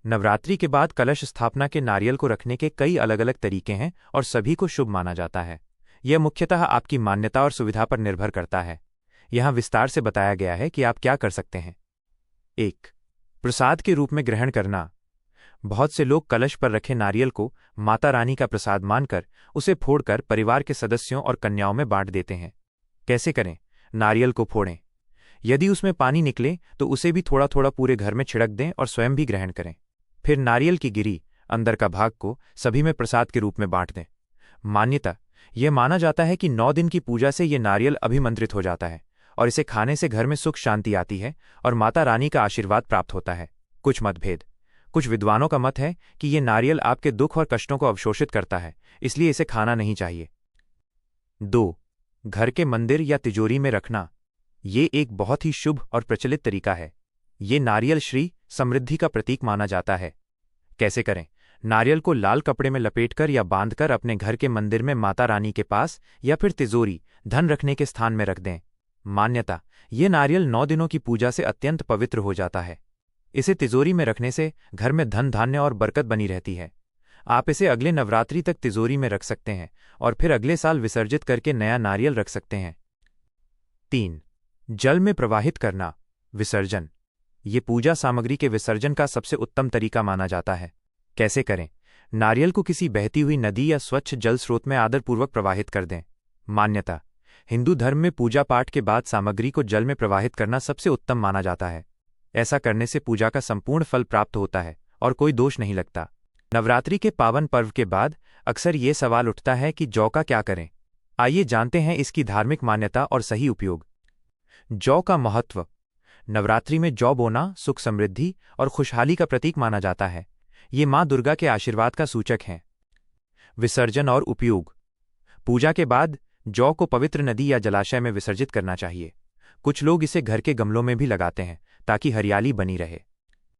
नवरात्रि के बाद कलश स्थापना के नारियल को रखने के कई अलग अलग तरीके हैं और सभी को शुभ माना जाता है। यह मुख्यतः आपकी मान्यता और सुविधा पर निर्भर करता है। यहाँ विस्तार से बताया गया है कि आप क्या कर सकते हैं। 1. प्रसाद के रूप में ग्रहण करना। बहुत से लोग कलश पर रखे नारियल को माता रानी का प्रसाद मानकर उसे फोड़कर परिवार के सदस्यों और कन्याओं में बांट देते हैं। कैसे करें? नारियल को फोड़ें। यदि उसमें पानी निकले तो उसे भी थोड़ा थोड़ा पूरे घर में छिड़क दें और स्वयं भी ग्रहण करें। फिर नारियल की गिरी अंदर का भाग को सभी में प्रसाद के रूप में बांट दें। मान्यता यह माना जाता है कि 9 दिन की पूजा से यह नारियल अभिमंत्रित हो जाता है और इसे खाने से घर में सुख शांति आती है और माता रानी का आशीर्वाद प्राप्त होता है। कुछ मतभेद। कुछ विद्वानों का मत है कि यह नारियल आपके दुख और कष्टों को अवशोषित करता है, इसलिए इसे खाना नहीं चाहिए। 2. घर के मंदिर या तिजोरी में रखना। ये एक बहुत ही शुभ और प्रचलित तरीका है। ये नारियल श्री समृद्धि का प्रतीक माना जाता है। कैसे करें? नारियल को लाल कपड़े में लपेटकर या बांधकर अपने घर के मंदिर में माता रानी के पास या फिर तिजोरी धन रखने के स्थान में रख दें। मान्यता ये नारियल 9 दिनों की पूजा से अत्यंत पवित्र हो जाता है। इसे तिजोरी में रखने से घर में धन धान्य और बरकत बनी रहती है। आप इसे अगले नवरात्रि तक तिजोरी में रख सकते हैं और फिर अगले साल विसर्जित करके नया नारियल रख सकते हैं। 3. जल में प्रवाहित करना। विसर्जन। ये पूजा सामग्री के विसर्जन का सबसे उत्तम तरीका माना जाता है। कैसे करें? नारियल को किसी बहती हुई नदी या स्वच्छ जल स्रोत में आदरपूर्वक प्रवाहित कर दें। मान्यता हिंदू धर्म में पूजा पाठ के बाद सामग्री को जल में प्रवाहित करना सबसे उत्तम माना जाता है। ऐसा करने से पूजा का संपूर्ण फल प्राप्त होता है और कोई दोष नहीं लगता। नवरात्रि के पावन पर्व के बाद अक्सर ये सवाल उठता है कि जौ का क्या करें। आइए जानते हैं इसकी धार्मिक मान्यता और सही उपयोग। जौ का महत्व। नवरात्रि में जौ बोना सुख समृद्धि और खुशहाली का प्रतीक माना जाता है। ये माँ दुर्गा के आशीर्वाद का सूचक है। विसर्जन और उपयोग। पूजा के बाद जौ को पवित्र नदी या जलाशय में विसर्जित करना चाहिए। कुछ लोग इसे घर के गमलों में भी लगाते हैं ताकि हरियाली बनी रहे।